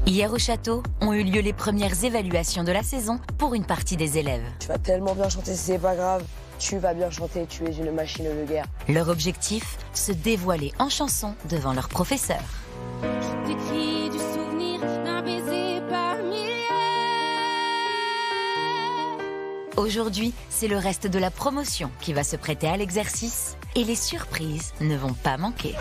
Hier au château, ont eu lieu les premières évaluations de la saison pour une partie des élèves. Tu vas tellement bien chanter, c'est pas grave. Tu vas bien chanter, tu es une machine de guerre. Leur objectif, se dévoiler en chanson devant leur professeur. T'écris du souvenir d'un baiser par milliers. Aujourd'hui, c'est le reste de la promotion qui va se prêter à l'exercice et les surprises ne vont pas manquer.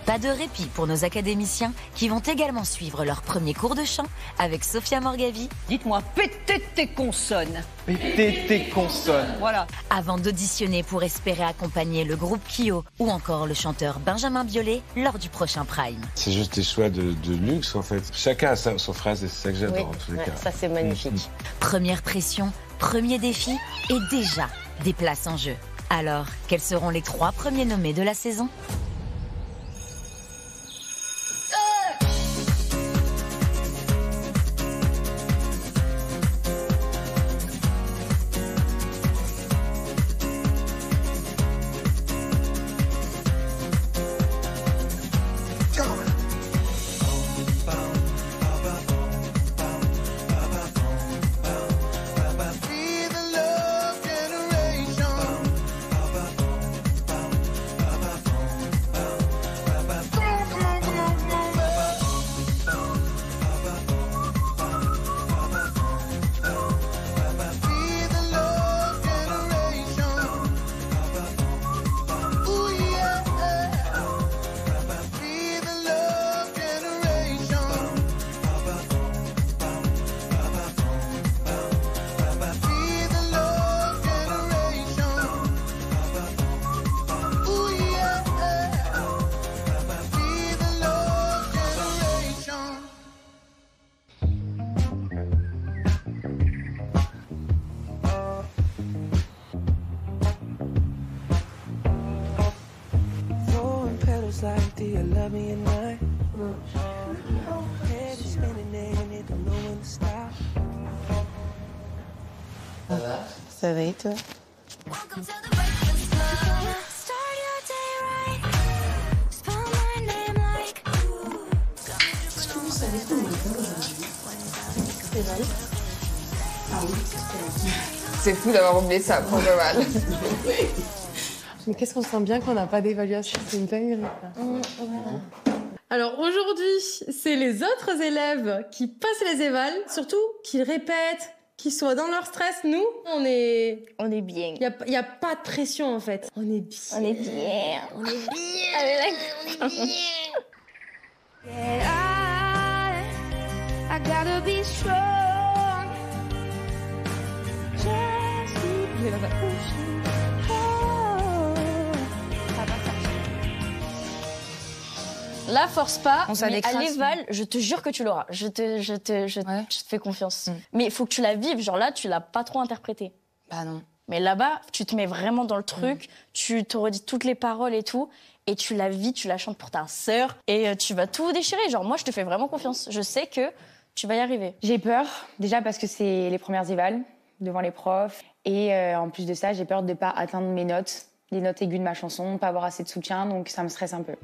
Pas de répit pour nos académiciens qui vont également suivre leur premier cours de chant avec Sophia Morgavi. Dites-moi, pétez tes consonnes. Pétez tes consonnes. Voilà. Avant d'auditionner pour espérer accompagner le groupe Kyo ou encore le chanteur Benjamin Biolay lors du prochain Prime. C'est juste des choix de luxe en fait. Chacun a son phrase et c'est ça que j'adore en tous les cas. Ça c'est magnifique. Première pression, premier défi et déjà des places en jeu. Alors, quels seront les 3 premiers nommés de la saison ? like, do you love me at night? Head is spinning and it don't know when to stop. Ça va? Ça va et toi? Est-ce que vous savez ce qu'on va faire aujourd'hui? Ah oui, c'est fou d'avoir oublié ça, pour le mal. Mais qu'est-ce qu'on sent bien qu'on n'a pas d'évaluation, c'est une dinguerie. Alors aujourd'hui, c'est les autres élèves qui passent les évals, surtout qu'ils répètent, qu'ils soient dans leur stress. Nous, on est bien. Il y a pas de pression en fait. On est bien. On est bien. On est bien. On est bien. I gotta be strong. Just keep pushing. La force pas, On mais à l'éval, je te jure que tu l'auras. Je te fais confiance. Mais il faut que tu la vives. Genre là, tu l'as pas trop interprété. Bah non. Mais là-bas, tu te mets vraiment dans le truc, tu te redis toutes les paroles et tout, et tu la vis, tu la chantes pour ta sœur, et tu vas tout déchirer. Genre moi, je te fais vraiment confiance. Je sais que tu vas y arriver. J'ai peur, déjà parce que c'est les premières évals devant les profs. Et en plus de ça, j'ai peur de ne pas atteindre mes notes, les notes aiguës de ma chanson, pas avoir assez de soutien, donc ça me stresse un peu.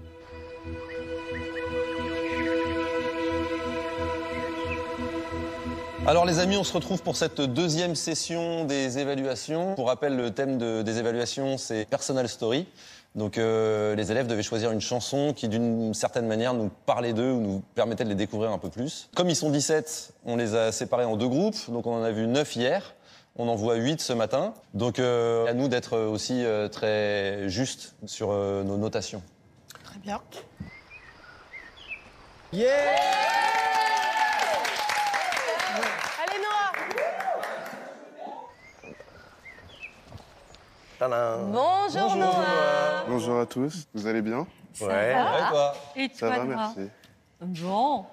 Alors les amis, on se retrouve pour cette deuxième session des évaluations. Pour rappel, le thème des évaluations, c'est Personal Story. Donc les élèves devaient choisir une chanson qui, d'une certaine manière, nous parlait d'eux ou nous permettait de les découvrir un peu plus. Comme ils sont 17, on les a séparés en 2 groupes. Donc on en a vu 9 hier. On en voit 8 ce matin. Donc à nous d'être aussi très justes sur nos notations. Très bien. Yeah! Bonjour Noah. Bonjour à tous, vous allez bien? Ouais, et toi? Et Ça va, merci. Bon.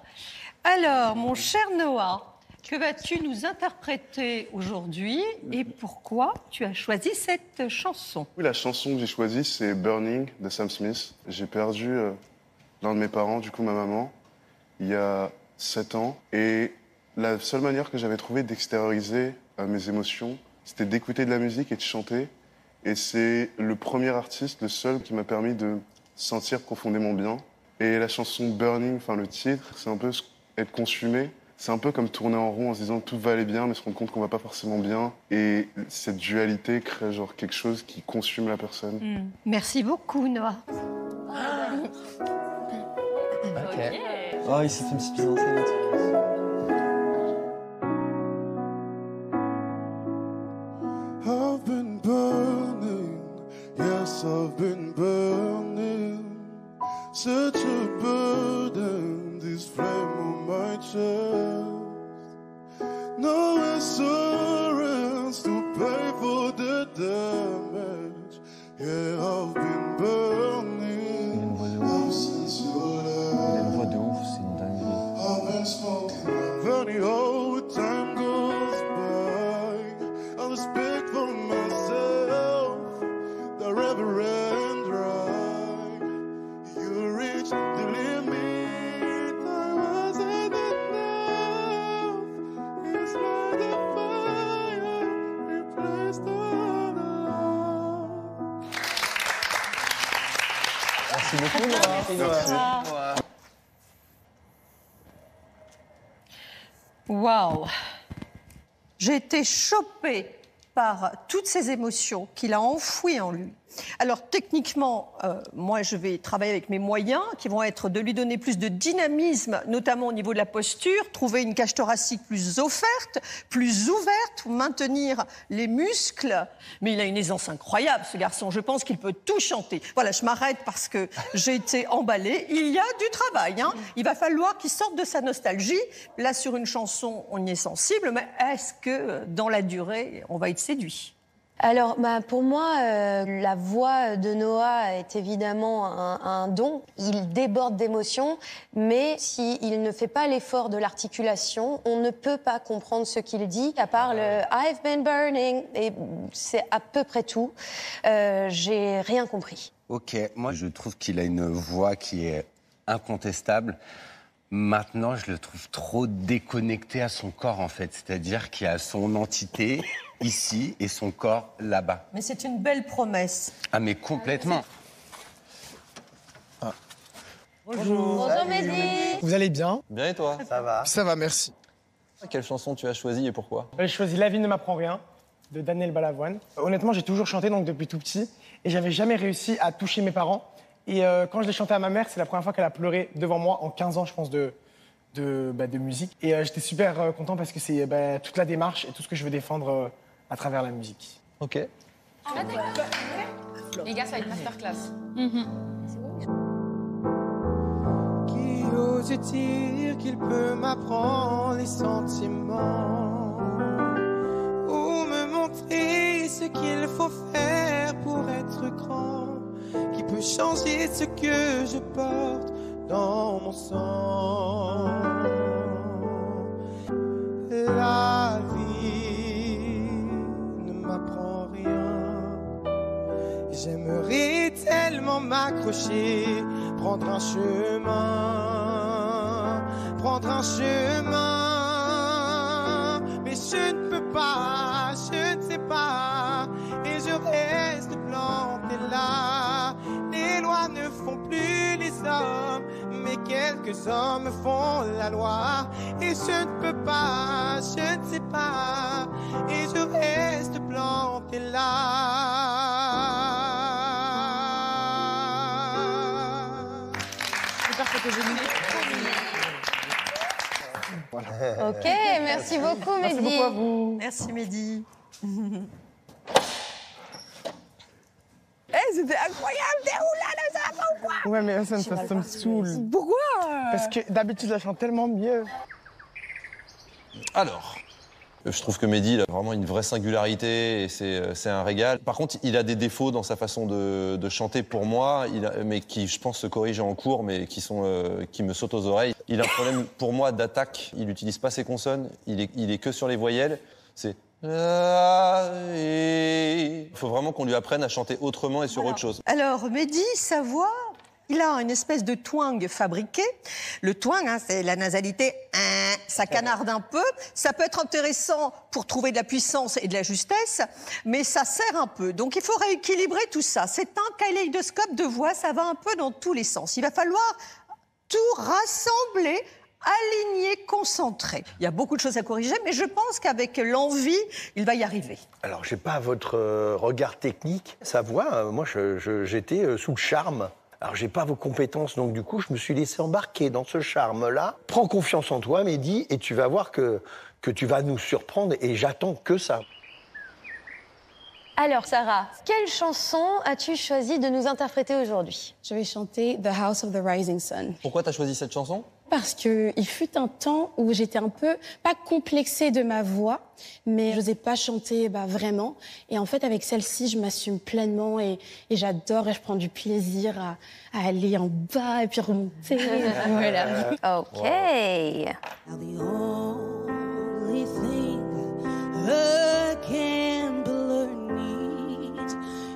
Alors, mon cher Noah, que vas-tu nous interpréter aujourd'hui et pourquoi tu as choisi cette chanson? Oui, la chanson que j'ai choisie, c'est Burning de Sam Smith. J'ai perdu l'un de mes parents, du coup ma maman, il y a 7 ans. Et la seule manière que j'avais trouvé d'extérioriser mes émotions, c'était d'écouter de la musique et de chanter. Et c'est le premier artiste, le seul qui m'a permis de sentir profondément bien. Et la chanson Burning, enfin le titre, c'est un peu être consumé. C'est un peu comme tourner en rond en se disant tout va aller bien, mais se rendre compte qu'on va pas forcément bien. Et cette dualité crée genre quelque chose qui consume la personne. Merci beaucoup, Noah. Ok. Oh, il s'est fait une petite mise en scène. I've been burning, yes, I've been burning. Such a burden, this flame on my chest. No assurance to pay for the damage. Yeah, I've been burning. Since your left. Il a une voix de ouf, c'est une dinguerie. I've been smoking, burning all the time goes by. I respect for myself, the reverend right. You reached the limit, I wasn't enough. It's like the fire replaced all the love. Merci beaucoup, Noah. Waouh! J'ai été chopée par toutes ces émotions qu'il a enfouies en lui. Alors techniquement, moi je vais travailler avec mes moyens qui vont être de lui donner plus de dynamisme, notamment au niveau de la posture, trouver une cage thoracique plus offerte, plus ouverte, maintenir les muscles. Mais il a une aisance incroyable ce garçon, je pense qu'il peut tout chanter. Voilà, je m'arrête parce que j'ai été emballée. Il y a du travail, hein. Il va falloir qu'il sorte de sa nostalgie. Là sur une chanson, on y est sensible, mais est-ce que dans la durée, on va être séduit ? Alors, pour moi, la voix de Noah est évidemment un don. Il déborde d'émotions, mais s'il ne fait pas l'effort de l'articulation, on ne peut pas comprendre ce qu'il dit, à part le « I've been burning », et c'est à peu près tout. J'ai rien compris. Ok, moi je trouve qu'il a une voix qui est incontestable. Maintenant, je le trouve trop déconnecté à son corps, en fait. C'est-à-dire qu'il a son entité ici et son corps là-bas. Mais c'est une belle promesse. Ah, mais complètement. Bonjour. Bonjour Mehdi. Vous allez bien? Bien et toi? Ça va. Ça va, merci. Quelle chanson tu as choisie et pourquoi? J'ai choisi La vie ne m'apprend rien, de Daniel Balavoine. Honnêtement, j'ai toujours chanté donc depuis tout petit et j'avais jamais réussi à toucher mes parents. Et quand je l'ai chanté à ma mère, c'est la première fois qu'elle a pleuré devant moi en 15 ans, je pense, de musique. Et j'étais super content parce que c'est toute la démarche et tout ce que je veux défendre à travers la musique. Ok. Ah, d'accord. Les gars, ça va être masterclass. Qui ose dire qu'il peut m'apprendre les sentiments ou me montrer ce qu'il faut faire pour être grand, qui peut changer ce que je porte dans mon sang. La vie ne m'apprend rien. J'aimerais tellement m'accrocher, prendre un chemin, mais je ne peux pas, je ne sais pas, et je reste planté là. Les lois ne font plus les hommes, mais quelques hommes font la loi, et je ne peux pas, je ne sais pas, et je reste planté là. Voilà. Ok, merci beaucoup Mehdi. Merci beaucoup à vous. Merci Mehdi. C'était incroyable, t'es où là, ça va pas ou quoi? Ouais, mais ça me saoule. Pourquoi? Parce que d'habitude, je la chante tellement mieux. Alors, je trouve que Mehdi il a vraiment une vraie singularité et c'est un régal. Par contre, il a des défauts dans sa façon de chanter pour moi, mais qui, je pense, se corrigent en cours, mais qui me sautent aux oreilles. Il a un problème, pour moi, d'attaque. Il n'utilise pas ses consonnes, il est que sur les voyelles. C'est... Il faut vraiment qu'on lui apprenne à chanter autrement et sur autre chose. Alors, Mehdi, sa voix, Il a une espèce de twang fabriqué. Le twang, hein, c'est la nasalité, ça canarde un peu. Ça peut être intéressant pour trouver de la puissance et de la justesse, mais ça serre un peu. Donc il faut rééquilibrer tout ça. C'est un kaléidoscope de voix, ça va un peu dans tous les sens. Il va falloir tout rassembler, aligner, concentrer. Il y a beaucoup de choses à corriger, mais je pense qu'avec l'envie, il va y arriver. Alors, j'ai pas votre regard technique. Sa voix, moi, j'étais sous le charme. Alors, j'ai pas vos compétences, donc du coup, je me suis laissé embarquer dans ce charme-là. Prends confiance en toi, Mehdi, et tu vas voir que tu vas nous surprendre, et j'attends que ça. Alors, Sarah, quelle chanson as-tu choisi de nous interpréter aujourd'hui? Je vais chanter The House of the Rising Sun. Pourquoi t'as choisi cette chanson? Parce qu'il fut un temps où j'étais un peu, pas complexée de ma voix, mais je n'osais pas chanter vraiment. Et en fait, avec celle-ci, je m'assume pleinement et j'adore et je prends du plaisir à aller en bas et puis remonter. Voilà. OK.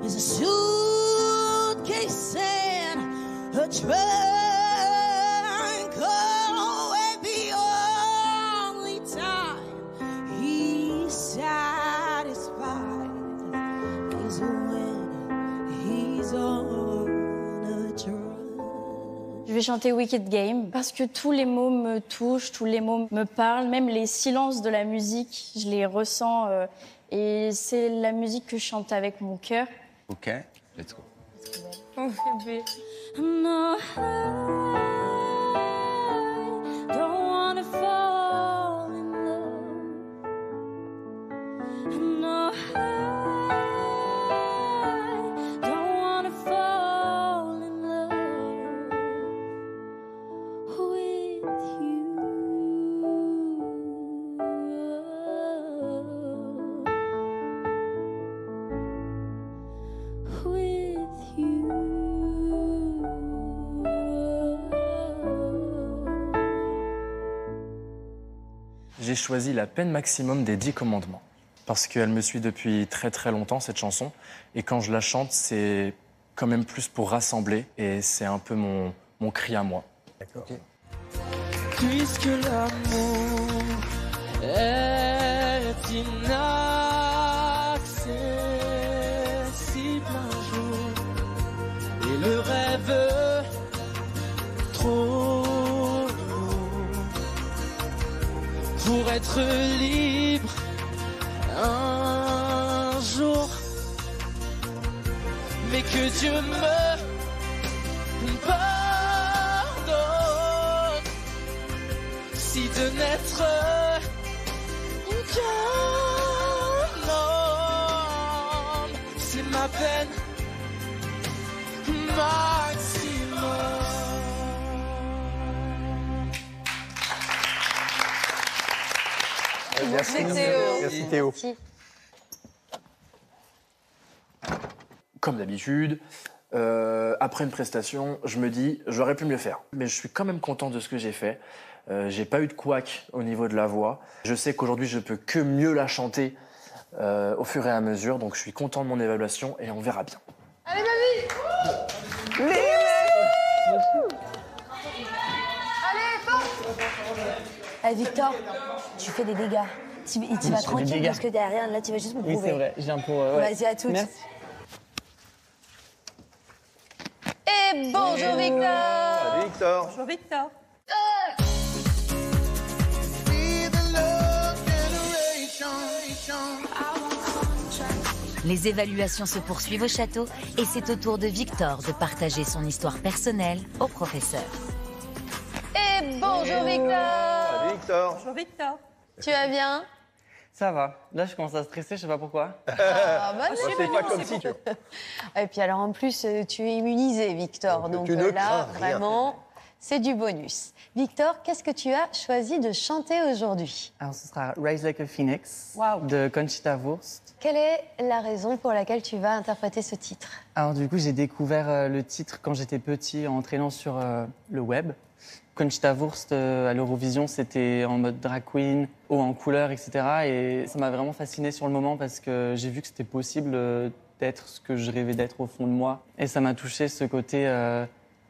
Is a suitcase and a trunk. Oh, and the only time he's satisfied is when he's on a drug. Je vais chanter Wicked Game parce que tous les mots me touchent, tous les mots me parlent, même les silences de la musique, je les ressens et c'est la musique que je chante avec mon cœur. Ok, let's go. Oh bébé. No, I don't wanna fall in love. No, I don't wanna fall in love with you. J'ai choisi la peine maximum des 10 commandements. Parce qu'elle me suit depuis très très longtemps, cette chanson. Et quand je la chante, c'est quand même plus pour rassembler. Et c'est un peu mon cri à moi. D'accord. Okay. Puisque l'amour est inaccessible un jour et le rêve trop pour être libre un jour, mais que Dieu me pardonne si de n'être qu'un homme, c'est ma peine maximum. Merci Théo. Merci Théo. Comme d'habitude, après une prestation, je me dis, j'aurais pu mieux faire. Mais je suis quand même content de ce que j'ai fait. J'ai pas eu de couac au niveau de la voix. Je sais qu'aujourd'hui, je peux que mieux la chanter au fur et à mesure. Donc je suis content de mon évaluation et on verra bien. Allez, vas-y. Allez, force. Allez, Victor, tu fais des dégâts. Tu vas tranquille parce que derrière, là, tu vas juste me prouver. Oui, c'est vrai, j'ai un peu... Vas-y, à toutes. Merci. Et bonjour, Victor. Salut, Victor. Bonjour, Victor. Les évaluations se poursuivent au château et c'est au tour de Victor de partager son histoire personnelle au professeur. Et bonjour, Victor. Salut, Victor. Bonjour, Victor. Tu vas bien? Ça va. Là, je commence à stresser, je sais pas pourquoi. Ah, bah, c'est pas comme si tu... Et puis alors, en plus, tu es immunisé, Victor. Donc tu ne là, crains rien. vraiment, c'est du bonus. Victor, qu'est-ce que tu as choisi de chanter aujourd'hui? Alors, ce sera Rise Like a Phoenix Waouh. de Conchita Wurst. Quelle est la raison pour laquelle tu vas interpréter ce titre? Alors, du coup, j'ai découvert le titre quand j'étais petit en traînant sur le web. Conchita Wurst à l'Eurovision, c'était en mode drag queen, haut en couleur, etc. Et ça m'a vraiment fasciné sur le moment parce que j'ai vu que c'était possible d'être ce que je rêvais d'être au fond de moi. Et ça m'a touché ce côté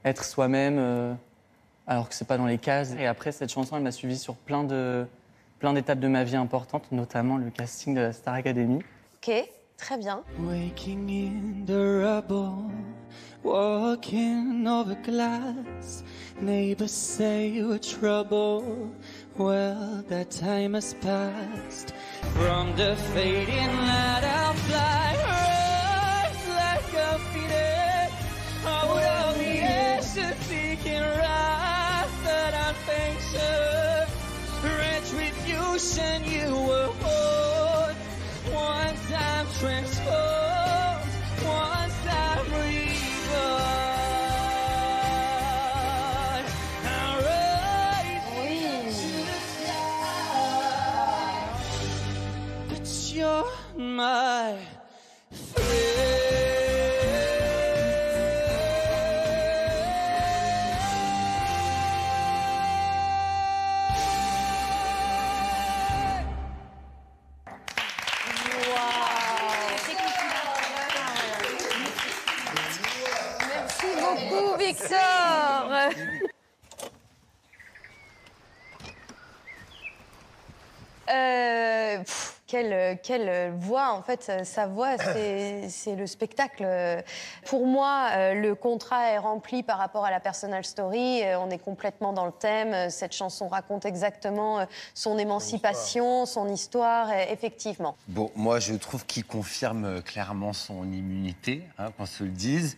être soi-même, alors que c'est pas dans les cases. Et après, cette chanson, elle m'a suivi sur plein d'étapes de ma vie importantes, notamment le casting de la Star Academy. Ok, très bien. Waking in the rubble, walking over glass. Neighbors say we're trouble. Well, that time has passed. From the fading light, I'll fly rise like a phoenix. Out of the ashes, seeking rise that I'm anxious. Retribution, you were born. Once I'm transformed, once I'm reborn. I rise to the sky. But you're my Merci beaucoup, Victor. Quelle voix, en fait, sa voix, c'est le spectacle. Pour moi, le contrat est rempli par rapport à la personal story. On est complètement dans le thème. Cette chanson raconte exactement son émancipation, son histoire, effectivement. Bon, moi, je trouve qu'il confirme clairement son immunité, qu'on se le dise.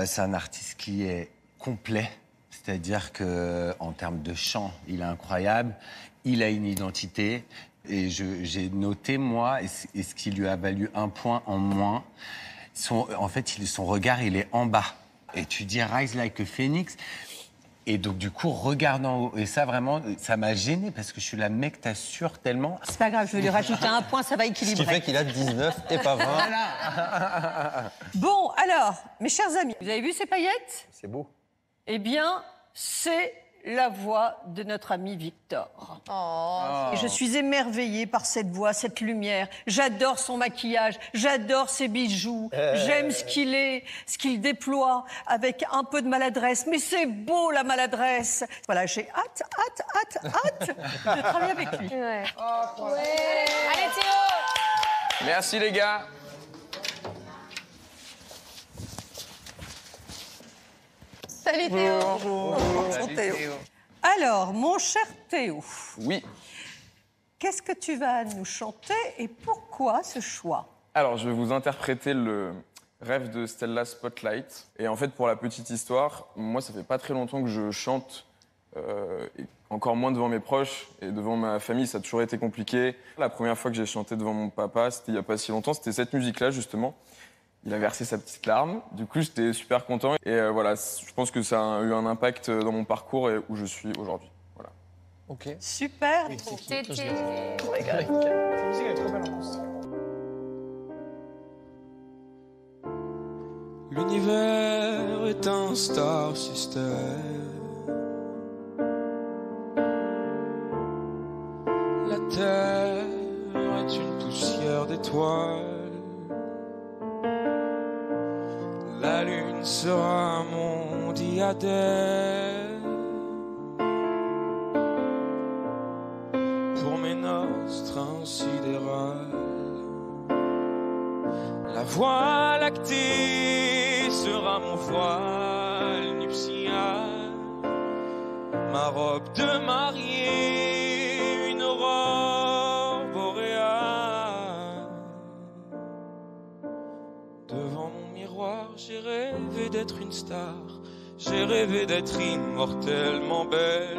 C'est un artiste qui est complet, c'est-à-dire qu'en termes de chant, il est incroyable. Il a une identité. Et j'ai noté, moi, et ce qui lui a valu un point en moins, son regard, il est en bas. Et tu dis « Rise like a phoenix ». Et donc, du coup, regarde en haut. Et ça, vraiment, ça m'a gêné parce que je suis la mec, t'assure tellement. C'est pas grave, je vais lui rajouter un point, ça va équilibrer. Ce qui fait qu'il a 19 et pas 20. Voilà. Bon, alors, mes chers amis, vous avez vu ces paillettes? C'est beau. Eh bien, c'est la voix de notre ami Victor. Et je suis émerveillée par cette voix, cette lumière. J'adore son maquillage, j'adore ses bijoux. J'aime ce qu'il déploie avec un peu de maladresse. Mais c'est beau, la maladresse. Voilà, j'ai hâte de travailler avec lui. Ouais. Allez Théo. Merci les gars. Salut Théo. Bonjour Théo. Alors, mon cher Théo. Oui. Qu'est-ce que tu vas nous chanter et pourquoi ce choix? Alors, je vais vous interpréter le rêve de Stella Spotlight. Et en fait, pour la petite histoire, moi, ça fait pas très longtemps que je chante, et encore moins devant mes proches et devant ma famille, ça a toujours été compliqué. La première fois que j'ai chanté devant mon papa, c'était il y a pas si longtemps, c'était cette musique-là, justement. Il a versé sa petite larme. Du coup, j'étais super content. Et voilà, je pense que ça a eu un impact dans mon parcours et où je suis aujourd'hui. Voilà. Ok. Super. Tété. La musique, elle est trop belle en plus. L'univers est un star system. La terre est une poussière d'étoiles. La lune sera mon diadème. Pour mes noces sidérales. La voie lactée sera mon voile nuptial. Ma robe de mariée, une aurore boréale. Devant mon miroir, j'ai rêvé d'être une star. J'ai rêvé d'être immortellement belle.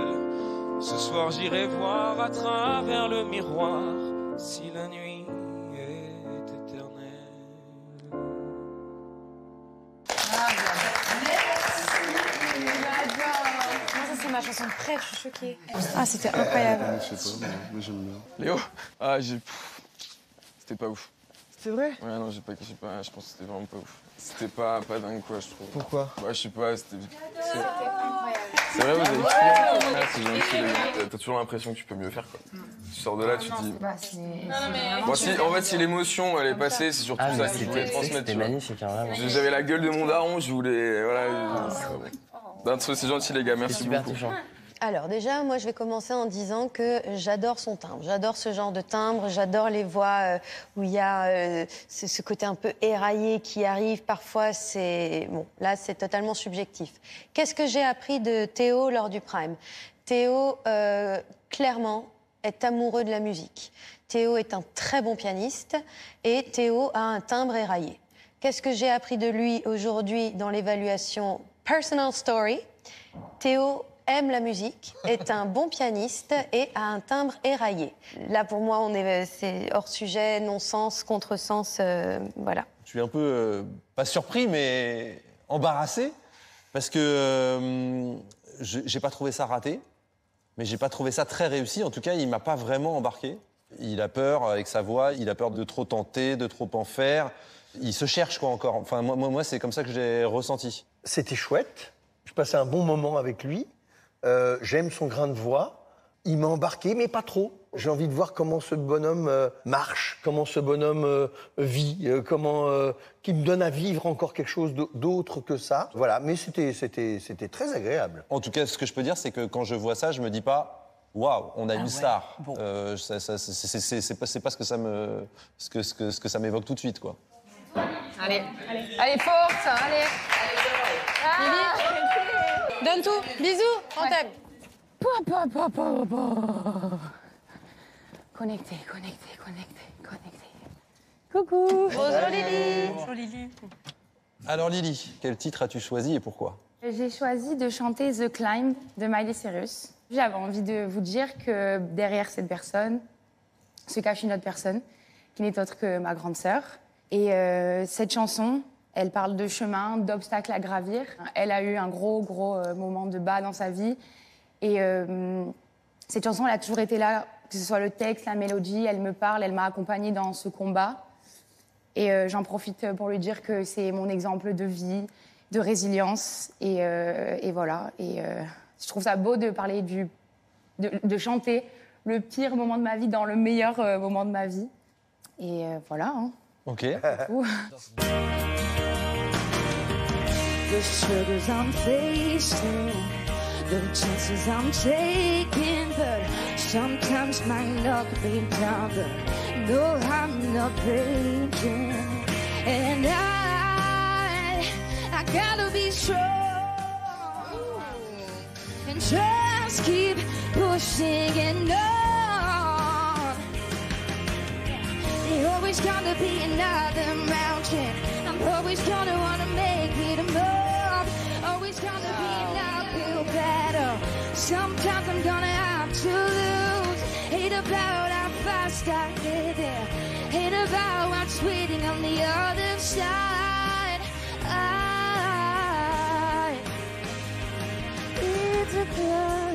Ce soir, j'irai voir à travers le miroir si la nuit est éternelle. Ça, c'est ma chanson de préf, je suis choquée. Ah, c'était incroyable. Je sais pas, mais j'aime bien. Léo, c'était pas ouf. C'est vrai? Ouais, non, je pense que c'était vraiment pas ouf. C'était pas dingue, quoi, je trouve. Pourquoi? Bah, je sais pas, c'était... C'était incroyable. C'est vrai, vous avez kiffé? Ah, c'est gentil, les gars. T'as toujours l'impression que tu peux mieux faire, quoi. Tu sors de là, tu te dis... Bon, en fait, si l'émotion, elle est passée, c'est surtout ça que je voulais transmettre. C'était magnifique, hein, vraiment. J'avais la gueule de mon daron, je voulais... Voilà, C'est gentil les gars, merci beaucoup. Alors déjà, moi je vais commencer en disant que j'adore son timbre, j'adore ce genre de timbre, j'adore les voix où il y a ce côté un peu éraillé qui arrive. Parfois, là c'est totalement subjectif. Qu'est-ce que j'ai appris de Théo lors du Prime? Théo, clairement, est amoureux de la musique. Théo est un très bon pianiste et Théo a un timbre éraillé. Qu'est-ce que j'ai appris de lui aujourd'hui dans l'évaluation Personal Story? Théo aime la musique, est un bon pianiste et a un timbre éraillé. Là, pour moi, c'est hors sujet, non-sens, contresens, voilà. Je suis un peu, pas surpris, mais embarrassé, parce que j'ai pas trouvé ça raté, mais j'ai pas trouvé ça très réussi. En tout cas, il m'a pas vraiment embarqué. Il a peur avec sa voix, il a peur de trop tenter, de trop en faire. Il se cherche, quoi, encore. Enfin, moi c'est comme ça que j'ai ressenti. C'était chouette. Je passais un bon moment avec lui. J'aime son grain de voix. Il m'a embarqué, mais pas trop. J'ai envie de voir comment ce bonhomme marche, comment ce bonhomme vit, qu'il me donne à vivre encore quelque chose d'autre que ça. Voilà, mais c'était très agréable. En tout cas, ce que je peux dire, c'est que quand je vois ça, je me dis pas waouh, on a une star. Bon. C'est pas ce que ça m'évoque tout de suite, quoi. Allez, force, allez. Donne tout. Bisous, on t'aime. Connecté. Coucou. Bonjour Lily. Alors Lily, quel titre as-tu choisi et pourquoi? J'ai choisi de chanter The Climb de Miley Cyrus. J'avais envie de vous dire que derrière cette personne se cache une autre personne qui n'est autre que ma grande sœur. Et cette chanson, elle parle de chemin, d'obstacles à gravir. Elle a eu un gros moment de bas dans sa vie. Et cette chanson, elle a toujours été là, que ce soit le texte, la mélodie, elle me parle, elle m'a accompagnée dans ce combat. Et j'en profite pour lui dire que c'est mon exemple de vie, de résilience. Et voilà. Et je trouve ça beau de parler de chanter le pire moment de ma vie dans le meilleur moment de ma vie. Et voilà. Hein. Ok. The struggles I'm facing, the chances I'm taking, but sometimes my luck be down, but no, I'm not breaking. And I gotta be strong and just keep pushing and on. There's always gonna be another mountain. I'm always gonna wanna make it a move. Always gonna be an uphill battle. Sometimes I'm gonna have to lose. Ain't about how fast I get there. Ain't about what's waiting on the other side. It's a climb.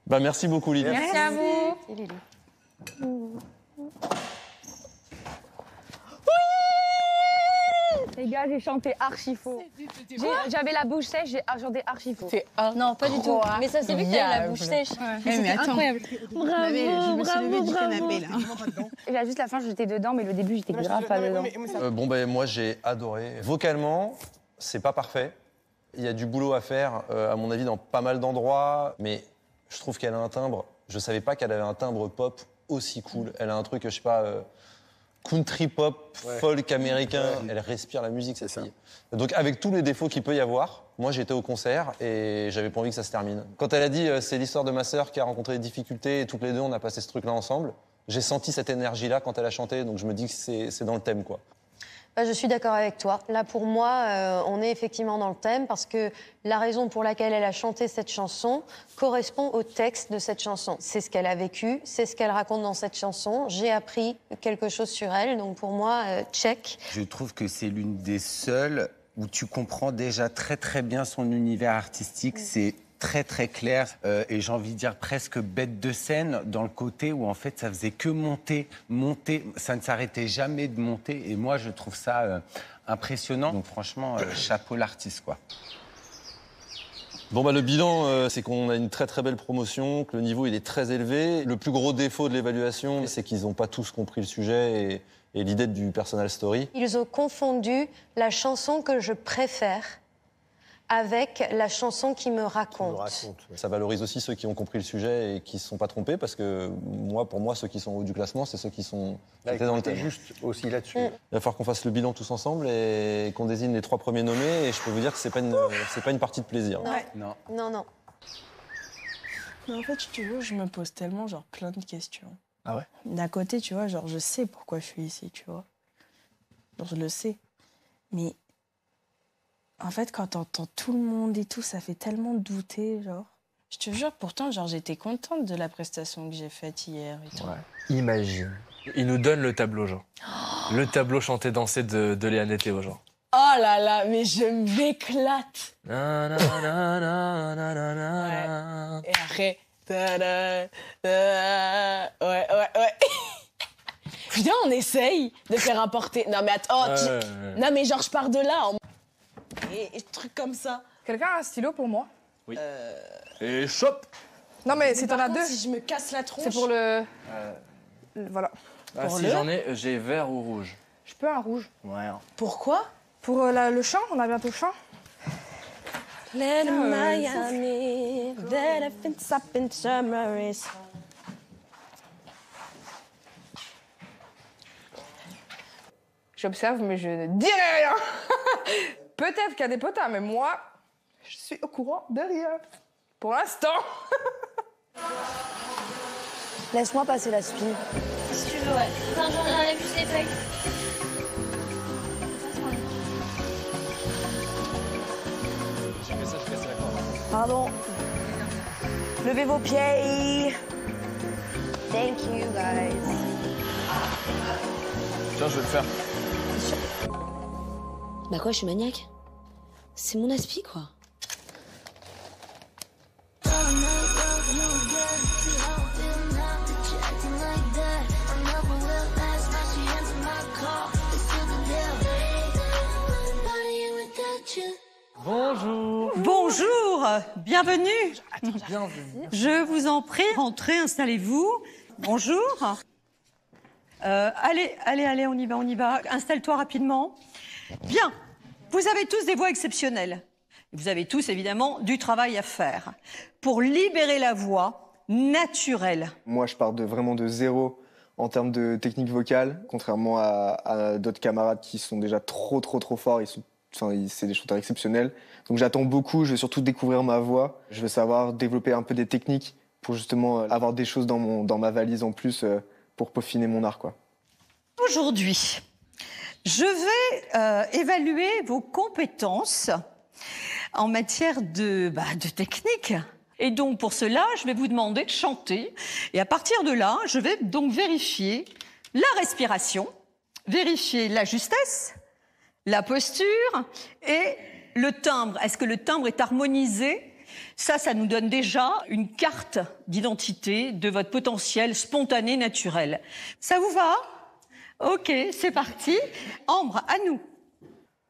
Bah, merci beaucoup Lily. Merci à vous. Les gars, j'ai chanté archi faux. J'avais la bouche sèche, j'ai chanté archi faux. Non, pas du tout. Mais ça s'est vu que t'avais la bouche sèche. Mais attends. Incroyable. Bravo, je me suis levée du canapé, là. Et là, juste la fin, j'étais dedans, mais le début, j'étais grave pas dedans. Bon, ben moi, j'ai adoré. Vocalement, c'est pas parfait. Il y a du boulot à faire, à mon avis, dans pas mal d'endroits. Mais je trouve qu'elle a un timbre. Je savais pas qu'elle avait un timbre pop aussi cool. Elle a un truc, je sais pas, country pop, folk américain. Elle respire la musique, cette fille. Donc, avec tous les défauts qu'il peut y avoir, moi, j'étais au concert et j'avais pas envie que ça se termine. Quand elle a dit c'est l'histoire de ma sœur qui a rencontré des difficultés et toutes les deux, on a passé ce truc-là ensemble, j'ai senti cette énergie-là quand elle a chanté. Donc, je me dis que c'est dans le thème, quoi. Je suis d'accord avec toi. Là, pour moi, on est effectivement dans le thème parce que la raison pour laquelle elle a chanté cette chanson correspond au texte de cette chanson. C'est ce qu'elle a vécu, c'est ce qu'elle raconte dans cette chanson. J'ai appris quelque chose sur elle, donc pour moi, check. Je trouve que c'est l'une des seules où tu comprends déjà très bien son univers artistique. C'est très clair et j'ai envie de dire presque bête de scène dans le côté où en fait ça faisait que monter, ça ne s'arrêtait jamais de monter et moi je trouve ça impressionnant. Donc franchement, chapeau l'artiste, quoi. Bon, le bilan, c'est qu'on a une très très belle promotion, que le niveau il est très élevé. Le plus gros défaut de l'évaluation, c'est qu'ils n'ont pas tous compris le sujet et l'idée du personal story. Ils ont confondu la chanson que je préfère avec la chanson qui me raconte. Ça valorise aussi ceux qui ont compris le sujet et qui ne se sont pas trompés, parce que pour moi, ceux qui sont au haut du classement, c'est ceux qui étaient dans le thème. Juste aussi là-dessus. Il va falloir qu'on fasse le bilan tous ensemble et qu'on désigne les 3 premiers nommés. Et je peux vous dire que c'est pas une partie de plaisir. Non. Mais en fait, tu vois, je me pose tellement plein de questions. Ah ouais? D'un côté, tu vois, je sais pourquoi je suis ici, tu vois. Je le sais. Mais en fait, quand t'entends tout le monde et tout, ça fait tellement douter, Je te jure, pourtant, j'étais contente de la prestation que j'ai faite hier et tout. Ouais. Imagine. Il nous donne le tableau, le tableau chanté dansé de Léane et Théo, Oh là là, mais je m'éclate. Na, na, na, na, na, na, na. Et après... Ouais. Putain, on essaye de faire importer... Non mais attends, non mais je pars de là. Et trucs comme ça. Quelqu'un a un stylo pour moi? Oui. Et chope. Non mais si t'en as deux... Si je me casse la tronche... C'est pour le... Voilà. Ah, si j'en ai, j'ai vert ou rouge. Je peux un rouge. Ouais. Pourquoi? Pour le chant, on a bientôt le chant. Let Miami, J'observe, mais je ne dirai rien. Peut-être qu'il y a des potins, mais moi, je suis au courant de rien. Pour l'instant. Laisse-moi passer la spie. Si tu veux, ouais. Attends, j'en ai plus les feuilles. Pardon. Levez vos pieds. Thank you, guys. Tiens, je vais le faire. Bah quoi, je suis maniaque? C'est mon aspi, quoi. Bonjour. Bonjour, bienvenue. Bienvenue. Je vous en prie, rentrez, installez-vous. Bonjour. Allez, on y va. Installe-toi rapidement. Bien, vous avez tous des voix exceptionnelles. Vous avez tous, évidemment, du travail à faire pour libérer la voix naturelle. Moi, je pars vraiment de zéro en termes de technique vocale, contrairement à d'autres camarades qui sont déjà trop forts. C'est des chanteurs exceptionnels. Donc j'attends beaucoup, je veux surtout découvrir ma voix. Je veux savoir développer un peu des techniques pour justement avoir des choses dans ma valise en plus pour peaufiner mon art, quoi. Aujourd'hui, je vais évaluer vos compétences en matière de technique. Et donc pour cela, je vais vous demander de chanter. Et à partir de là, je vais donc vérifier la respiration, vérifier la justesse, la posture et le timbre. Est-ce que le timbre est harmonisé? Ça nous donne déjà une carte d'identité de votre potentiel spontané naturel. Ça vous va? Ok, c'est parti. Ambre, à nous.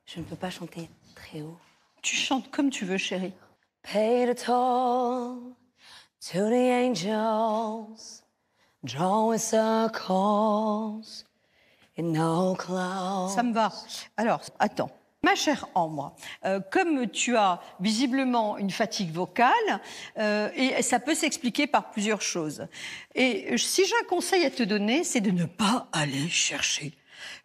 Je ne peux pas chanter très haut. Tu chantes comme tu veux, chérie. Paid a toll to the angels, drawing circles in no clouds. Ça me va. Alors, attends. Ma chère Ambre, comme tu as visiblement une fatigue vocale, et ça peut s'expliquer par plusieurs choses. Et si j'ai un conseil à te donner, c'est de ne pas aller chercher.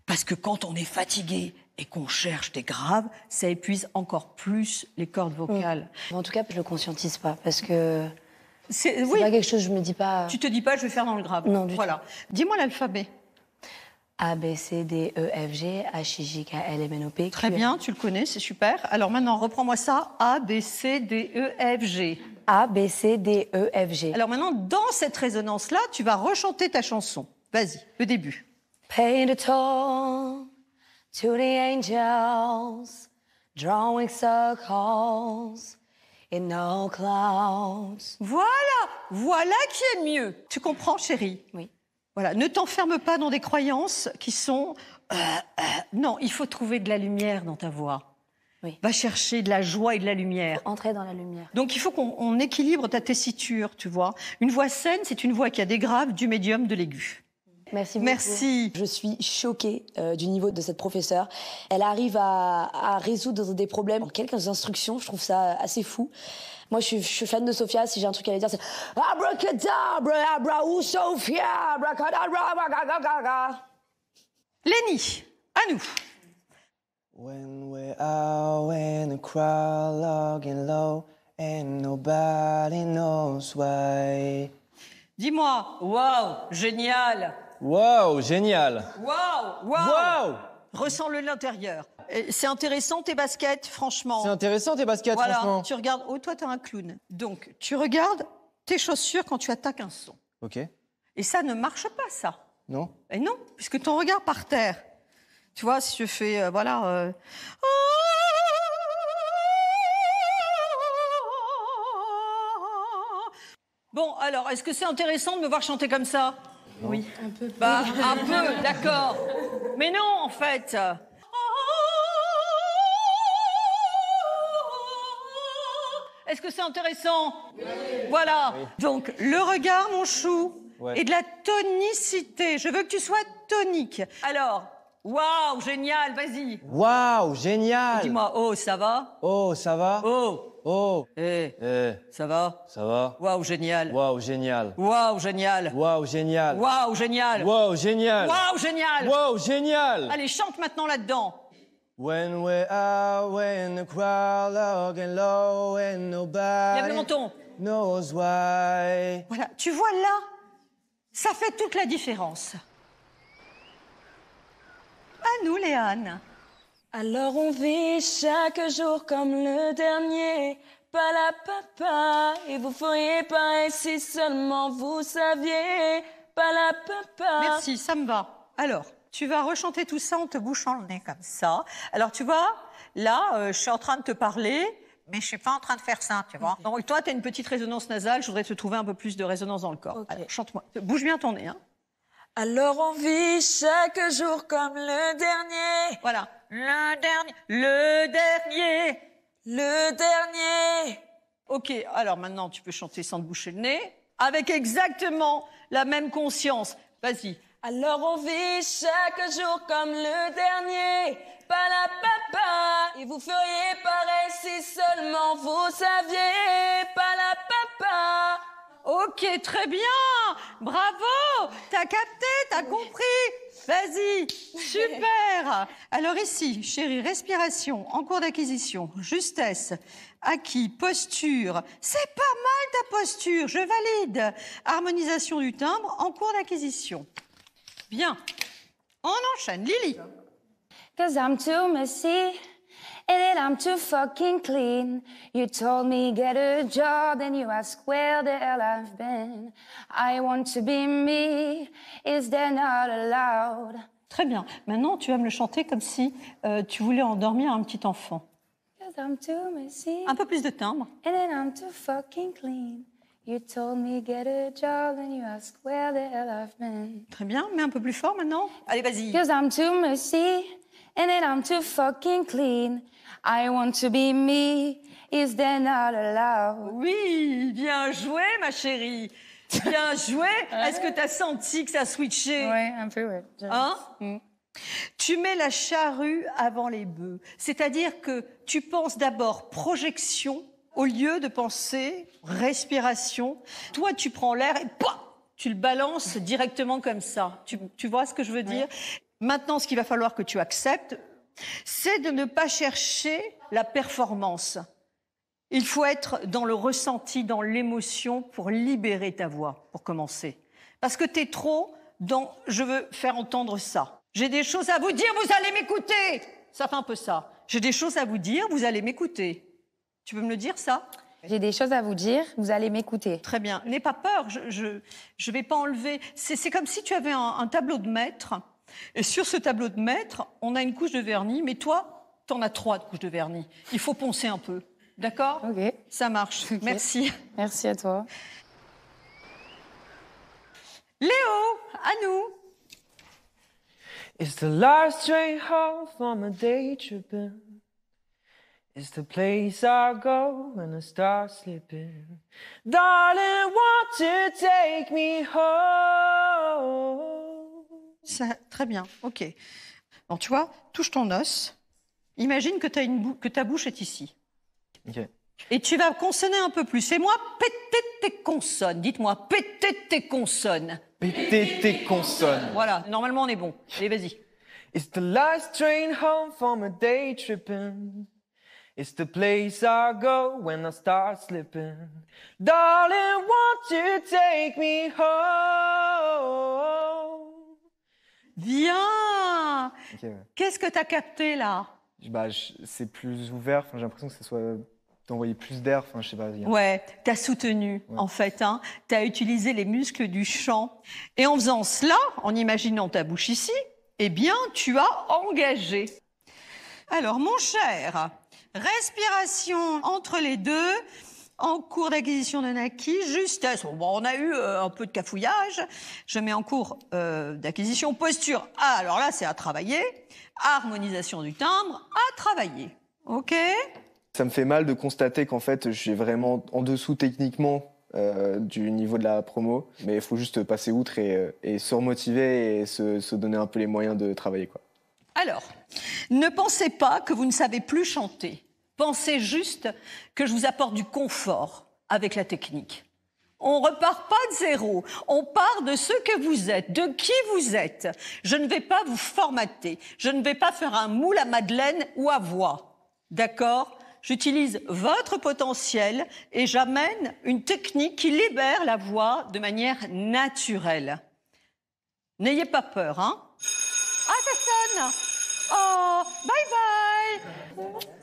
Parce que quand on est fatigué et qu'on cherche des graves, ça épuise encore plus les cordes vocales. En tout cas, je le conscientise pas, parce que c'est pas quelque chose, je me dis pas... Tu te dis pas, je vais faire dans le grave. Non, du tout. Voilà. Dis-moi l'alphabet. A, B, C, D, E, F, G, H, I, J, K, L, M, N, O, P, Q, Très bien, tu le connais, c'est super. Alors maintenant, reprends-moi ça. A, B, C, D, E, F, G. A, B, C, D, E, F, G. Alors maintenant, dans cette résonance-là, tu vas rechanter ta chanson. Vas-y, le début. Paid a toll to the angels, drawing circles in no clouds. Voilà qui est mieux. Tu comprends, chérie? Oui. Voilà, ne t'enferme pas dans des croyances qui sont... Non, il faut trouver de la lumière dans ta voix. va chercher de la joie et de la lumière. Entrer dans la lumière. Donc il faut qu'on équilibre ta tessiture, tu vois. Une voix saine, c'est une voix qui a des graves, du médium, de l'aigu. Merci beaucoup. Merci. Je suis choquée du niveau de cette professeure. Elle arrive à résoudre des problèmes en quelques instructions. Je trouve ça assez fou. Moi, je suis fan de Sophia. Si j'ai un truc à lui dire, c'est Abracadabra, abra, ou Sophia, abracadabra, abracadabra. Lénie, à nous. When we're out in the crowd, logging low, and nobody knows why. Dis-moi, waouh, génial. Wow, génial. Waouh, waouh. Ressens-le de l'intérieur. C'est intéressant tes baskets, franchement. C'est intéressant tes baskets, voilà, franchement. tu regardes. Oh, toi, t'es un clown. Donc, tu regardes tes chaussures quand tu attaques un son. Ok. Et ça ne marche pas, ça. Non. Et non, puisque ton regard par terre. Tu vois, si je fais, voilà. Bon, alors, est-ce que c'est intéressant de me voir chanter comme ça? Non. Oui, un peu. Bah, un peu, d'accord. Mais non, en fait. Est-ce que c'est intéressant? Oui. Voilà. Oui. Donc, le regard, mon chou, et de la tonicité. Je veux que tu sois tonique. Alors, waouh, génial, vas-y. Waouh, génial. Dis-moi, oh, ça va? Oh, ça va? Oh. Oh. Ça va? Ça va? Waouh, génial. Waouh, génial. Waouh, génial. Waouh, génial. Waouh, génial. Waouh, génial. Waouh, génial. Waouh, génial. Allez, chante maintenant là-dedans. When we're out in the crowd, logging low, and nobody Lève le menton. knows why. Voilà, tu vois là, ça fait toute la différence. À nous, Léane. Alors on vit chaque jour comme le dernier, pas la papa, et vous feriez pareil si seulement vous saviez, pas la papa. Merci, ça me va. Alors, tu vas rechanter tout ça en te bouchant le nez comme ça. Alors, tu vois, là, je suis en train de te parler, mais je suis pas en train de faire ça, tu vois. Donc, toi, tu as une petite résonance nasale, je voudrais te trouver un peu plus de résonance dans le corps. Okay. Alors, chante-moi. Bouge bien ton nez, hein. Alors on vit chaque jour comme le dernier. Voilà. Le dernier. Le dernier. Le dernier. Ok, alors maintenant tu peux chanter sans te boucher le nez, avec exactement la même conscience. Vas-y. Alors on vit chaque jour comme le dernier. Pas la papa. Et vous feriez pareil si seulement vous saviez. Pas la papa. Ok, très bien. Bravo. T'as capté, t'as compris. Vas-y. Super. Alors ici, chérie, respiration, en cours d'acquisition, justesse, acquis, posture. C'est pas mal ta posture, je valide. Harmonisation du timbre, en cours d'acquisition. Bien. On enchaîne. Lily. 'Cause I'm too messy. And then I'm too fucking clean. You told me get a job, then you ask where the hell I've been. I want to be me. Is there not allowed? Très bien. Maintenant, tu vas me le chanter comme si tu voulais endormir un petit enfant. 'Cause I'm too messy. Un peu plus de timbre. And then I'm too fucking clean. You told me get a job, then you ask where the hell I've been. Très bien, mais un peu plus fort maintenant. Allez, vas-y. 'Cause I'm too messy. And then I'm too fucking clean. I want to be me. Is there not allowed? Oui, bien joué, ma chérie. Bien joué. Est-ce que tu as senti que ça switchait? Oui, un peu, oui. Hein? Tu mets la charrue avant les bœufs. C'est-à-dire que tu penses d'abord projection au lieu de penser respiration. Toi, tu prends l'air et tu le balances directement comme ça. Tu vois ce que je veux dire? Maintenant, ce qu'il va falloir que tu acceptes, c'est de ne pas chercher la performance. Il faut être dans le ressenti, dans l'émotion pour libérer ta voix, pour commencer. Parce que tu es trop dans « je veux faire entendre ça ». J'ai des choses à vous dire, vous allez m'écouter. Ça fait un peu ça. J'ai des choses à vous dire, vous allez m'écouter. Tu peux me le dire, ça? J'ai des choses à vous dire, vous allez m'écouter. Très bien. N'aie pas peur, je vais pas enlever. C'est comme si tu avais un tableau de maître. Et sur ce tableau de maître, on a une couche de vernis, mais toi, tu en as 3 couches de vernis. Il faut poncer un peu. D'accord? Ok. Ça marche. Okay. Merci. Merci à toi. Léo, à nous. It's the last train home from a day tripping. It's the place I go when I start slipping. Darling, won't you take me home? Ça, très bien, ok. Bon, tu vois, touche ton os. Imagine que, que ta bouche est ici. Ok. Et tu vas consonner un peu plus. Fais-moi péter tes consonnes. Dites-moi, péter tes consonnes. Péter tes consonnes. Voilà, normalement on est bon. Allez, vas-y. It's the last train home from a day tripping. It's the place I go when I start slipping. Darling, won't you take me home? Bien. Ok, ouais. Qu'est-ce que t'as capté là? Bah, c'est plus ouvert. Enfin, j'ai l'impression que ça soit d'envoyer plus d'air. Enfin, je sais pas. Ouais, t'as soutenu, en fait. Hein. T'as utilisé les muscles du chant. Et en faisant cela, en imaginant ta bouche ici, eh bien, tu as engagé. Alors, mon cher, respiration entre les deux, en cours d'acquisition d'un acquis, justesse. Bon, on a eu un peu de cafouillage. Je mets en cours d'acquisition posture. Ah, alors là, c'est à travailler. Harmonisation du timbre, à travailler. OK? Ça me fait mal de constater qu'en fait, je suis vraiment en dessous techniquement du niveau de la promo. Mais il faut juste passer outre et se remotiver et se donner un peu les moyens de travailler, quoi. Alors, ne pensez pas que vous ne savez plus chanter. Pensez juste que je vous apporte du confort avec la technique. On repart pas de zéro, on part de ce que vous êtes, de qui vous êtes. Je ne vais pas vous formater, je ne vais pas faire un moule à madeleine ou à voix. D'accord ? J'utilise votre potentiel et j'amène une technique qui libère la voix de manière naturelle. N'ayez pas peur, hein ? Ah, ça sonne ! Oh, bye bye !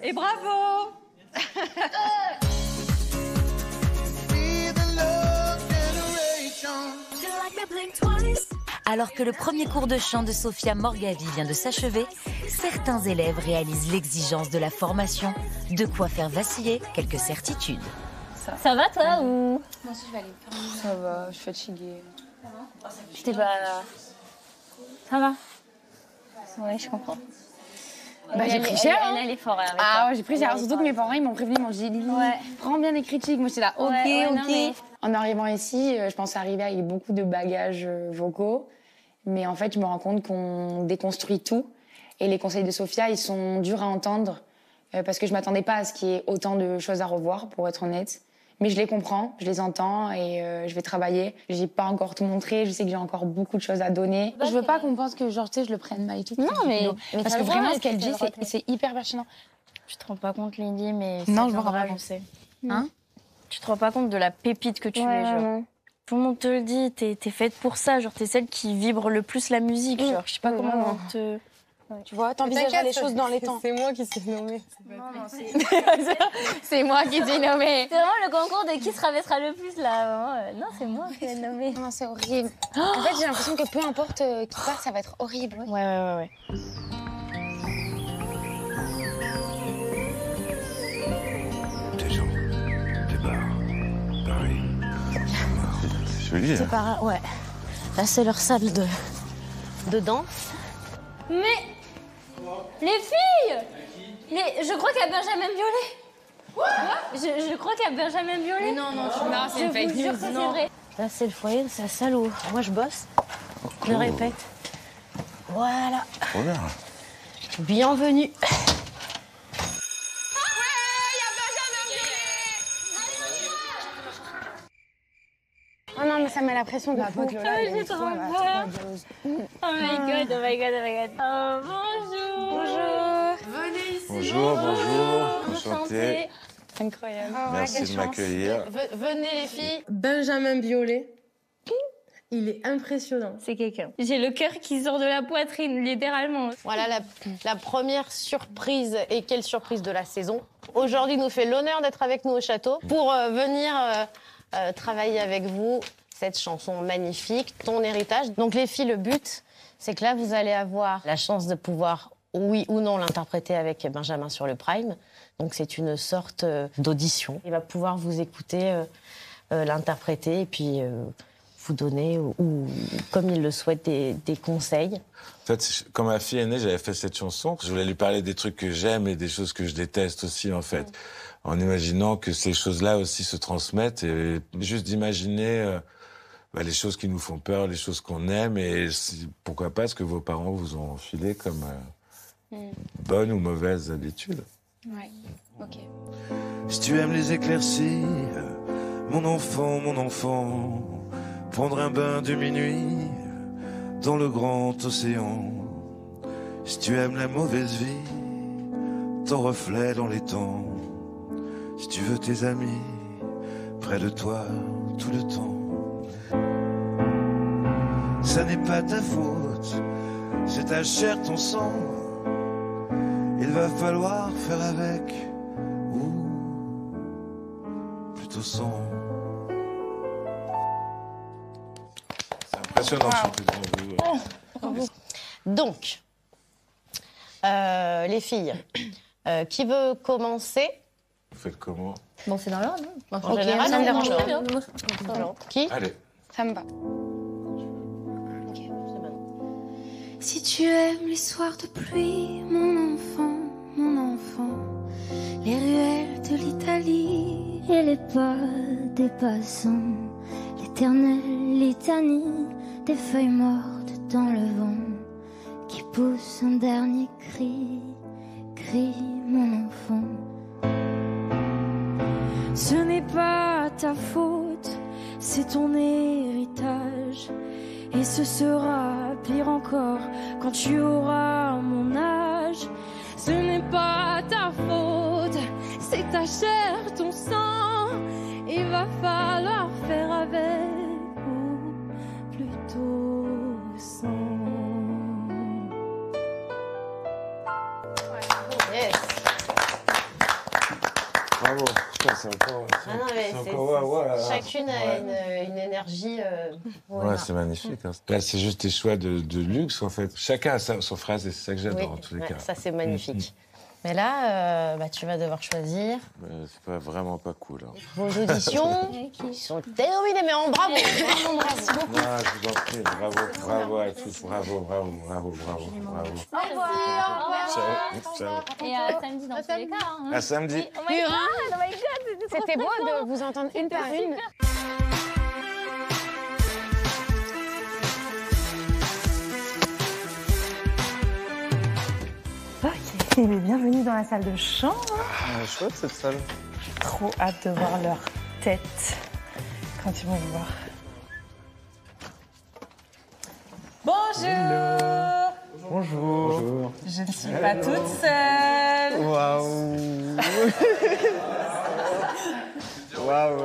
Et bravo! Alors que le premier cours de chant de Sophia Morgavi vient de s'achever, certains élèves réalisent l'exigence de la formation, de quoi faire vaciller quelques certitudes. Ça va toi ou... Moi aussi je vais aller me faire. Ça va, je suis fatiguée. J'étais pas... Ça va? Ouais, je comprends. Bah, j'ai pris cher. Elle est forte. Ah ouais, j'ai pris cher. Surtout que mes parents ils m'ont prévenu, ils m'ont dit Lily, prends bien des critiques. Moi j'étais là, ok, Ouais, ok. non, mais- En arrivant ici, je pensais arriver avec beaucoup de bagages vocaux. Mais en fait, je me rends compte qu'on déconstruit tout. Et les conseils de Sophia, ils sont durs à entendre. Parce que je m'attendais pas à ce qu'il y ait autant de choses à revoir, pour être honnête. Mais je les comprends, je les entends et je vais travailler. J'ai pas encore tout montré, je sais que j'ai encore beaucoup de choses à donner. Je veux pas qu'on pense que genre, tu sais, je le prenne mal et tout. Non, mais parce t'as que le droit, vraiment, et ce qu'elle puis dit, t'as le droit de- c'est hyper pertinent. Tu te rends pas compte, Lydie, mais... Non, ça je me rends viendra, pas compte. je sais. Hein? Tu te rends pas compte de la pépite que tu Ouais, es, genre. ouais. Tout le monde te le dit, t'es faite pour ça, genre t'es celle qui vibre le plus la musique, genre je sais pas comment te... Tu vois, t'envisageras les choses dans les temps. C'est moi qui suis nommée. C'est moi qui t'ai nommée. C'est vraiment le concours de qui se rabaissera le plus là. Vraiment, non, c'est moi qui l'ai nommée. Non, c'est horrible. En fait, j'ai l'impression que peu importe qui part, ça va être horrible. Ouais. Des gens, des bars, Paris. C'est joli, C'est hein. pas... Ouais. Là, c'est leur salle de danse. Mais... Les filles je crois qu'il y a Benjamin Biolay. Quoi? Je crois qu'il y a Benjamin Biolay. Non, c'est une fake Je vous jure news. que c'est Non. vrai. Là, c'est le foyer, c'est la salle où moi je bosse. Je répète. Voilà. Trop bien. Bienvenue. Oh non, mais ça met la pression de fou. Oh my god. Oh, bonjour. Venez ici. Bonjour. Enchanté. Incroyable. Merci de m'accueillir. Venez les filles. Benjamin Biolay. Il est impressionnant. C'est quelqu'un. J'ai le cœur qui sort de la poitrine, littéralement. Voilà la première surprise, et quelle surprise de la saison. Aujourd'hui, nous fait l'honneur d'être avec nous au château pour venir travailler avec vous cette chanson magnifique, Ton héritage. Donc les filles, le but, c'est que là, vous allez avoir la chance de pouvoir, oui ou non, l'interpréter avec Benjamin sur le Prime. Donc c'est une sorte d'audition. Il va pouvoir vous écouter l'interpréter et puis vous donner, ou comme il le souhaite, des conseils? En fait, quand ma fille est née, j'avais fait cette chanson. Je voulais lui parler des trucs que j'aime et des choses que je déteste aussi, en fait. En imaginant que ces choses-là aussi se transmettent et juste d'imaginer les choses qui nous font peur, les choses qu'on aime et pourquoi pas ce que vos parents vous ont filé comme bonnes ou mauvaises habitudes. Ouais, ok. Si tu aimes les éclaircies, mon enfant, prendre un bain de minuit dans le grand océan. Si tu aimes la mauvaise vie, ton reflet dans les temps. Si tu veux tes amis près de toi tout le temps. Ça n'est pas ta faute, c'est ta chair, ton sang. Il va falloir faire avec, ou plutôt sans. C'est impressionnant de chanter devant vous. Donc, les filles, qui veut commencer? Vous faites comment? Bon, c'est dans l'ordre. En général, ça me dérange pas. Qui? Allez. Ça me va. Si tu aimes les soirs de pluie, mon enfant, les ruelles de l'Italie et les pas des passants, l'éternelle litanie des feuilles mortes dans le vent, qui pousse un dernier cri, crie mon enfant. Ce n'est pas ta faute, c'est ton héritage. Et ce sera pire encore quand tu auras mon âge. Ce n'est pas ta faute, c'est ta chair, ton sang. Il va falloir faire avec, ou plutôt sans. Yes. Bravo. C'est encore... Chacune a une énergie... Ouais, c'est magnifique. Hein. Là, c'est juste des choix de luxe, en fait. Chacun a son phrase et c'est ça que j'adore, en tous les cas. Ça, c'est magnifique. Mais là, tu vas devoir choisir. C'est pas vraiment pas cool. Hein. Vos auditions sont terminées, mais en bravo. Vraiment bravo. Ah, je vous en prie, bravo à tous, bravo. Au revoir. Ciao. Et à samedi dans tous les cas. Hein. À samedi. Oh my God, c'était beau de vous entendre une par une. Ok, bienvenue dans la salle de chant. Chouette cette salle. Trop hâte de voir leur tête quand ils vont me voir. Bonjour. Bonjour. Je ne suis pas toute seule. Waouh. Waouh.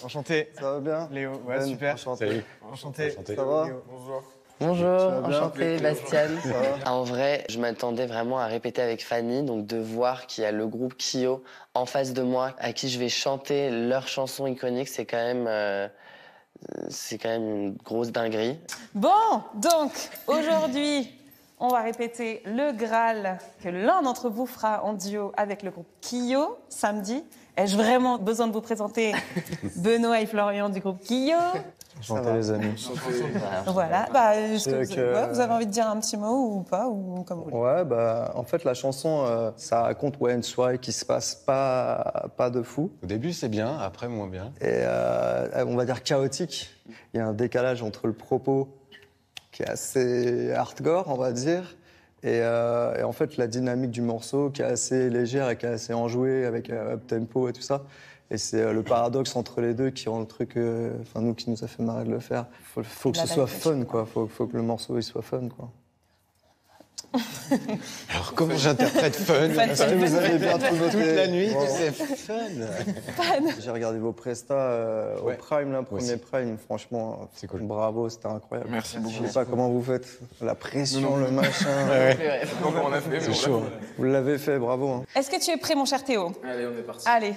Enchanté. Ça va bien? Léo. Ouais, Ben, super. Enchanté. Enchanté. Ça va? Léo. Bonjour. Bonjour, enchanté, Bastiane. Ça va? En vrai, je m'attendais vraiment à répéter avec Fanny, donc de voir qu'il y a le groupe Kyo en face de moi, à qui je vais chanter leur chanson iconique, c'est quand même une grosse dinguerie. Bon, donc aujourd'hui, on va répéter le Graal que l'un d'entre vous fera en duo avec le groupe Kyo samedi. Ai-je vraiment besoin de vous présenter Benoît et Florian du groupe Kyo? Enchanté les amis. Voilà, vous avez envie de dire un petit mot ou pas, ou comme vous voulez. Ouais, en fait, la chanson, ça raconte une soirée qui se passe pas de fou. Au début, c'est bien, après, moins bien. Et on va dire chaotique. Il y a un décalage entre le propos qui est assez hardcore, on va dire, et en fait, la dynamique du morceau qui est assez légère et qui est assez enjouée avec up-tempo et tout ça. Et c'est le paradoxe entre les deux qui rend le truc, qui nous a fait marrer de le faire. Faut que ce soit fun, quoi. Faut que le morceau il soit fun, quoi. Alors comment j'interprète fun? Parce que vous avez bien tout noté. Toute la nuit, Wow. tu sais, fun. J'ai regardé vos prestats au Prime, là, premier Prime. Franchement, c'est cool. Bravo, c'était incroyable. Merci beaucoup. Je sais pas comment vous faites. La pression, Non. le machin. Ouais. Comment on a fait, mais C'est on l'a chaud. fait. Vous l'avez fait, bravo. Hein. Est-ce que tu es prêt, mon cher Théo? Allez, on est parti. Allez.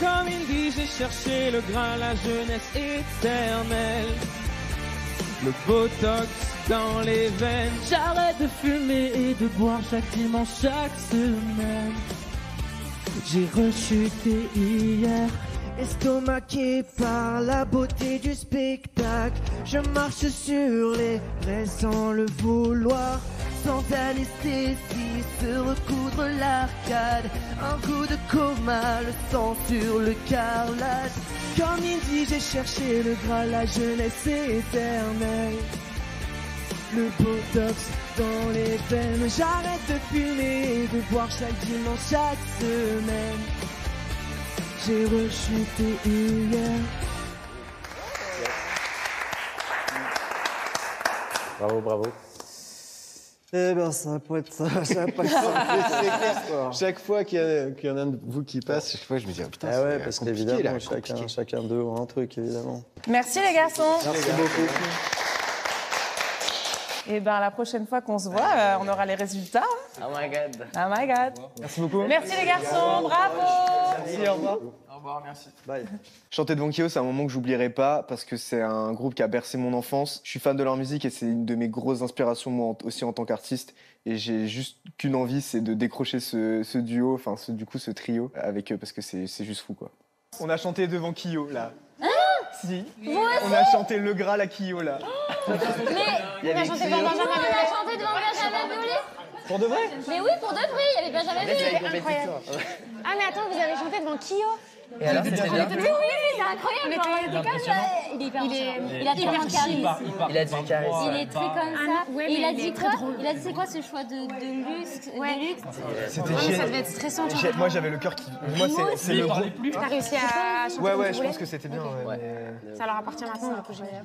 Comme il dit, j'ai cherché le grain, la jeunesse éternelle. Le botox dans les veines. J'arrête de fumer et de boire chaque dimanche, chaque semaine. J'ai rechuté hier. Estomaqué par la beauté du spectacle, je marche sur les braises sans le vouloir. Sans anesthésie, se recoudre l'arcade. Un coup de coma, le sang sur le carrelage. Comme il dit, j'ai cherché le Graal, la jeunesse éternelle. Le botox dans les veines. J'arrête de fumer et de boire chaque dimanche, chaque semaine. J'ai rechuté hier. Bravo, bravo. Eh ben, ça va pas être ça. Ça va pas être ça. Chaque fois qu'il y en a un de vous qui passe, chaque fois je me dis, oh, putain, Ah ouais, c'est parce compliqué, qu'évidemment, là, chacun d'eux ont un truc, évidemment. Merci les garçons. Merci beaucoup. Et ben la prochaine fois qu'on se voit, on aura les résultats. Oh my god. Oh my god. Merci beaucoup. Merci les garçons, bravo. Merci, au revoir. Au revoir, merci. Bye. Chanter devant Kyo, c'est un moment que j'oublierai pas parce que c'est un groupe qui a bercé mon enfance. Je suis fan de leur musique et c'est une de mes grosses inspirations, moi aussi en tant qu'artiste. Et j'ai juste qu'une envie, c'est de décrocher ce duo, enfin ce trio avec eux parce que c'est juste fou, quoi. On a chanté devant Kyo, là. Si. On a chanté Le Graal à Kyo, là. Mais on a chanté devant Benjamin Biolay. Pour de vrai? Mais oui, pour de vrai, il y avait Benjamin Biolay. Incroyable. Ah mais attends, vous avez chanté devant Kyo? Et alors, c'était bien? Mais oui, c'est incroyable. Genre, il est hyper il a hyper charisme. Il a du charisme. Il est très comme ça. Et il a dit quoi? Il a dit c'est quoi ce choix de luxe? C'était ça devait être stressant. Moi, j'avais le cœur qui. Moi, c'est le groupe. T'as réussi à chanter Ouais, comme tu je voulais? pense que c'était bien. Ouais, mais- Ça leur appartient maintenant, du coup, génial.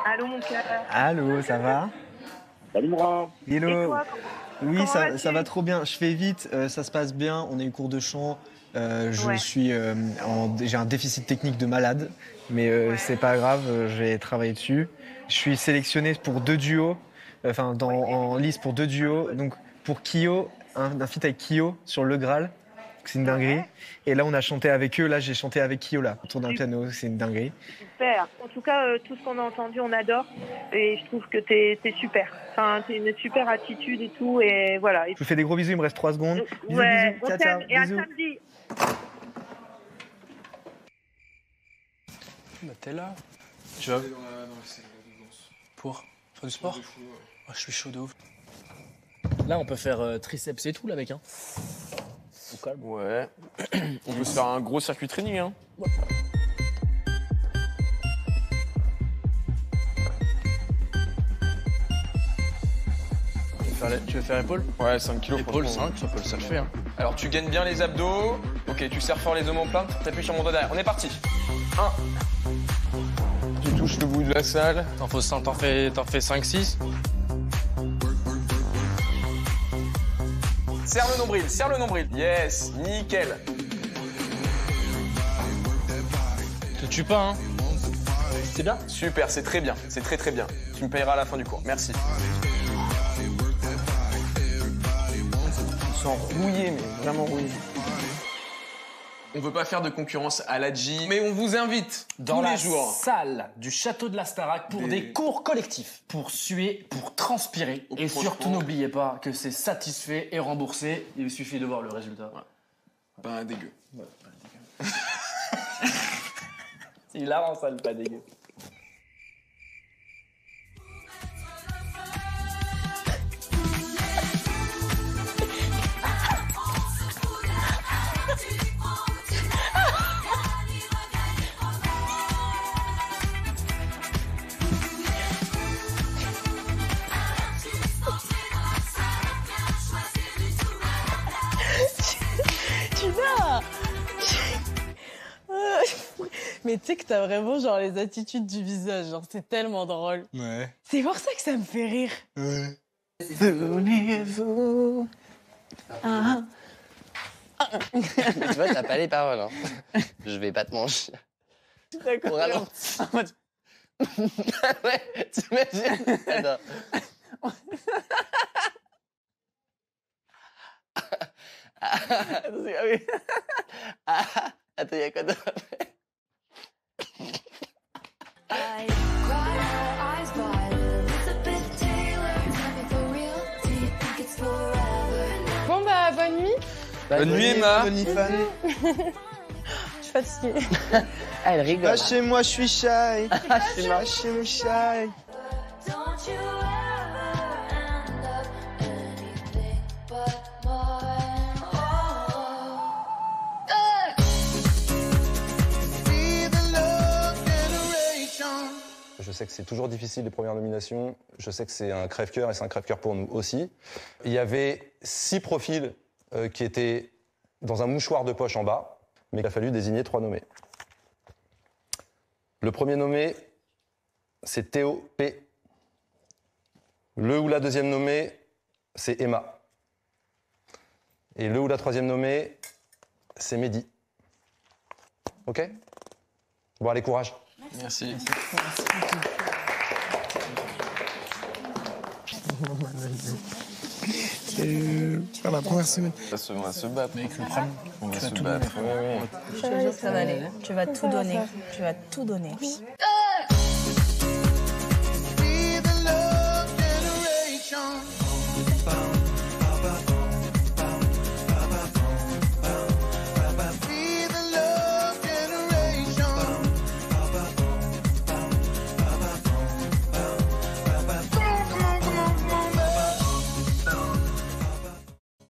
Allô mon cœur. Allô, ça va? Salut Moura. Hello. Et toi, Oui, comment ça vas-tu va trop bien. Je fais vite, ça se passe bien. On a eu cours de chant. Ouais. J'ai un déficit technique de malade, mais c'est pas grave, je vais travailler dessus. Je suis sélectionné pour 2 duos, en lice pour 2 duos. Donc pour Kyo, un feat avec Kyo sur Le Graal, c'est une dinguerie. Et là, on a chanté avec eux. Là, j'ai chanté avec Kyo là, autour d'un piano, c'est une dinguerie. Super. En tout cas, tout ce qu'on a entendu, on adore. Et je trouve que t'es super. Enfin, t'as une super attitude et tout. Et voilà. Je vous fais des gros bisous, il me reste 3 secondes. Bisous, Ouais, bisous. on Ciao, t'aime. ciao. Et à Bisous. samedi. Bah t'es là. Tu vas pour faire du sport? Ah, je suis chaud de ouf. Là, on peut faire triceps et tout, là, mec. Hein. Au calme. Ouais. On peut se faire un gros circuit training, hein. Tu veux faire épaule? Ouais, 5 kilos. Épaule, franchement. 5, ça le fait. Hein. Alors, tu gagnes bien les abdos. Ok, tu serres fort les omoplates. T'appuies sur mon dos derrière. On est parti. 1. Tu touches le bout de la salle. T'en fais 5-6. Serre le nombril. Yes, nickel. Te tue pas, hein. C'est bien? Super, c'est très bien. C'est très très bien. Tu me payeras à la fin du cours. Merci. Ils sont rouillés, mais vraiment rouillés. On veut pas faire de concurrence à la gym, mais on vous invite Dans tous la les jours. salle du château de la Starac pour des cours collectifs, pour suer, pour transpirer. Et surtout, n'oubliez pas que c'est satisfait et remboursé. Il suffit de voir le résultat. Pas dégueu. Ouais, pas dégueu. C'est hilarant, ça, le pas dégueu. Mais tu sais que t'as vraiment genre les attitudes du visage, genre c'est tellement drôle. Ouais. C'est pour ça que ça me fait rire. Ouais. Venez-vous. Ah. Mais tu vois, t'as pas les paroles. Hein. Je vais pas te manger. D'accord. On ralentit. Ouais, t'imagines? Attends. Attends, y'a quoi d'autre? Bonne nuit, Emma. Je suis fatiguée. Ah, elle rigole. Lâchez-moi, je suis shy. Lâchez-moi. Lâchez-moi, shy. Je sais que c'est toujours difficile les premières nominations. Je sais que c'est un crève-cœur et c'est un crève-cœur pour nous aussi. Il y avait 6 profils qui étaient dans un mouchoir de poche en bas, mais il a fallu désigner 3 nommés. Le premier nommé, c'est Théo P. Le ou la deuxième nommée, c'est Emma. Et le ou la troisième nommée, c'est Mehdi. Ok? Bon, allez, courage. Merci. Faire la première semaine. On va se battre. Mec, le problème, On va se battre. Je te jure que ça va aller. Tu vas tout donner. Tu vas tout donner.